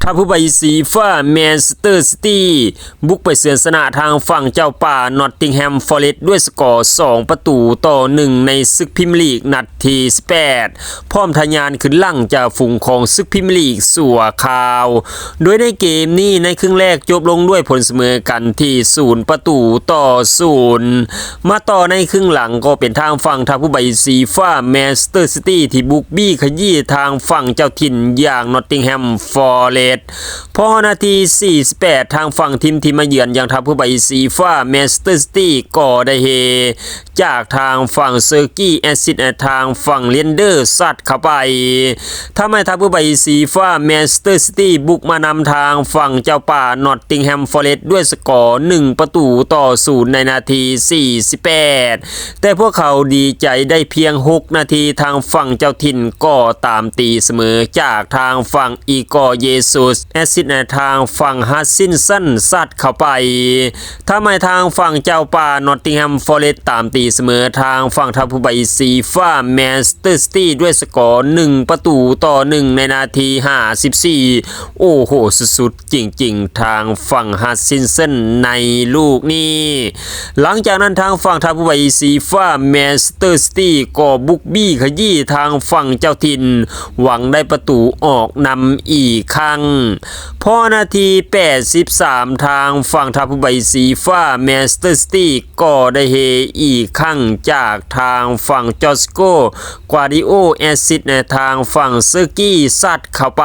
ถ้าผู้ใบสีฟ้าแมนเชสเตอร์ซิตี้บุกไปเสือนชนะทางฝั่งเจ้าป่านอตติงแฮมฟอเรสต์ด้วยสกอร์2-1ในศึกพรีเมียร์ลีกนัดที่18พร้อมทะยานขึ้นหลังจากฝูงของศึกพรีเมียร์ลีกสัวขาวโดยในเกมนี้ในครึ่งแรกจบลงด้วยผลเสมอกันที่0-0มาต่อในครึ่งหลังก็เป็นทางฝั่งทัพผู้ใบสีฟ้าแมนเชสเตอร์ซิตี้ที่บุกบี้ขยี้ทางฝั่งเจ้าถิ่นอย่างนอตติงแฮมฟอเรสต์พอนาที48ทางฝั่งทีมที่มาเยือนอย่างทัพผู้ใบสีฟ้าแมนเชสเตอร์ซิตี้ก็ได้เฮจากทางฝั่งเซอร์กี้แอซิดทางฝั่งเลียนเดอร์ซัดเข้าไปทำให้ทัพผู้ใบสีฟ้าแมนเชสเตอร์ซิตี้บุกมานำทางฝั่งเจ้าป่านอตติงแฮมฟอเรสต์ด้วยสกอร์1-0ในนาที48แต่พวกเขาดีใจได้เพียง6นาทีทางฝั่งเจ้าถิ่นก็ตามตีเสมอจากทางฝั่งอีกอร์เยซุสแอซิดในทางฝั่งฮัสซินสันซัดเข้าไปทำให้ทางฝั่งเจ้าป่านอตติงแฮมฟอเรสต์ตามตีเสมอทางฝั่งทัพผู้ใบสีฟ้าแมนเชสเตอร์ซิตี้ด้วยสกอร์1-1ในนาที54โอ้โหสุดๆจริงๆทางฝั่งฮัสซินสันในลูกนี้หลังจากนั้นทางฝั่งทัพผู้ใบสีฟ้าแมนเชสเตอร์ซิตี้ก็บุกบี้ขยี้ทางฝั่งเจ้าถิ่นหวังได้ประตูออกนำอีกครั้งพอนาที83ทางฝั่งทัพผู้ใบสีฟ้าแมนเชสเตอร์ซิตี้ก็ได้เฮอีกครั้งจากทางฝั่งจอสโกกวาดิโอแอซิดในทางฝั่งเซอร์กี้ซัดเข้าไป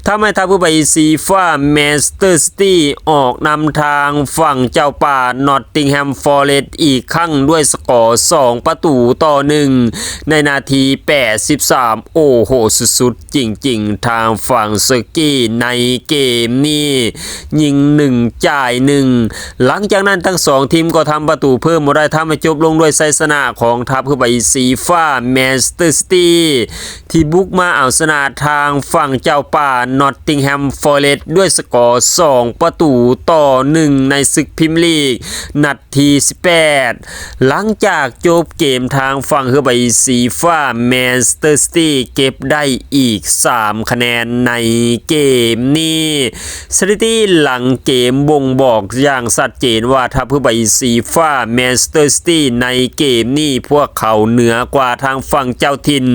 ทำให้ทัพผู้ใบสีฟ้าแมนเชสเตอร์ซิตี้ออกนำทางฝั่งเจ้าป่านอตติงแฮมฟอเรสต์อีกครั้งด้วยสกอร์2-1ในนาที83โอ้โหสุดๆจริงๆทางฝั่งเซอร์กี้ในเกมนี้ยิง1จ่าย1หลังจากนั้นทั้ง2ทีมก็ทำประตูเพิ่มมาได้ทำให้จบลงด้วยชัยชนะของทัพผู้ใบสีฟ้าแมนเชสเตอร์ซิตี้ที่บุกมาเอาชนะทางฝั่งเจ้าป่านอตติงแฮมฟอเรสต์ด้วยสกอร์2-1ในศึกพรีเมียร์ลีกนัดที่18หลังจากจบเกมทางฝั่งผู้ใบสีฟ้าแมนเชสเตอร์ซิตี้เก็บได้อีก3คะแนนในเกมนี้สถิติหลังเกมบ่งบอกอย่างชัดเจนว่าทัพผู้ใบสีฟ้าแมนเชสเตอร์ซิตี้ในเกมนี้พวกเขาเหนือกว่าทางฝั่งเจ้าถิ่น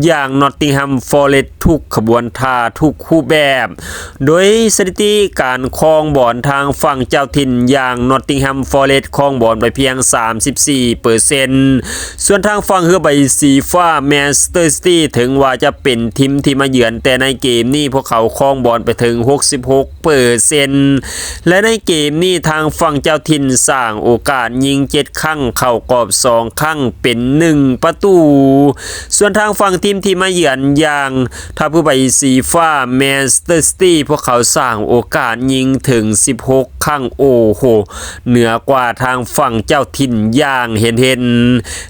อย่างนอตติงแฮมฟอเรสต์ทุกขบวนท่าทุกคู่แบบโดยสถิติการครองบอลทางฝั่งเจ้าถิ่นอย่างนอตติงแฮมฟอเรสต์ครองบอลไปเพียง 34% ส่วนทางฝั่งผู้ใบสีฟ้าแมนเชสเตอร์ซิตี้ถึงว่าจะเป็นทีมที่มาเยือนแต่ในเกมนี้พวกเขาครองบอลไปถึง 66% และในเกมนี้ทางฝั่งเจ้าถิ่นสร้างโอกาสยิง7ครั้งเข้ากรอบ2ครั้งเป็น1ประตูส่วนทางฝั่งทีมที่มาเยือนอย่างทัพผู้ใบสีฟ้าแมนเชสเตอร์ซิตี้พวกเขาสร้างโอกาสยิงถึง16ครั้งโอ้โหเหนือกว่าทางฝั่งเจ้าถิ่นอย่างเห็น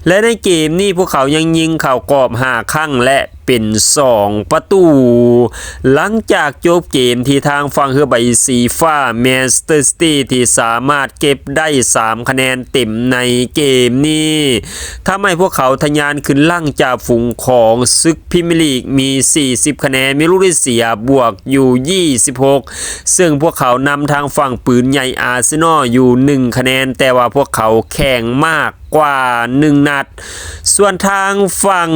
และในเกมนี้พวกเขายังยิงเข้ากรอบ5ครั้งและเป็น2ประตูหลังจากจบเกมที่ทางฝั่งผู้ใบสีฟ้าแมนเชสเตอร์ซิตี้ที่สามารถเก็บได้3คะแนนเต็มในเกมนี้ทำให้พวกเขาทะยานขึ้นลั่งจากฝูงของศึกพรีเมียร์ลีกมี40คะแนนมีลูกได้เสียบวกอยู่26ซึ่งพวกเขานำทางฝั่งปืนใหญ่อาร์เซนอลอยู่1คะแนนแต่ว่าพวกเขาแข่งมากกว่า1นัดส่วนทางฝั่ง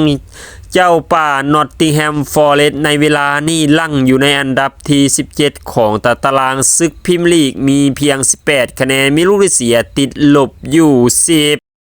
เจ้าป่านอตติงแฮมฟอเรสต์ในเวลานี้ลั่งอยู่ในอันดับที่17ของตารางศึกพรีเมียร์ลีกมีเพียง18คะแนนมีลูกได้เสียติดลบอยู่10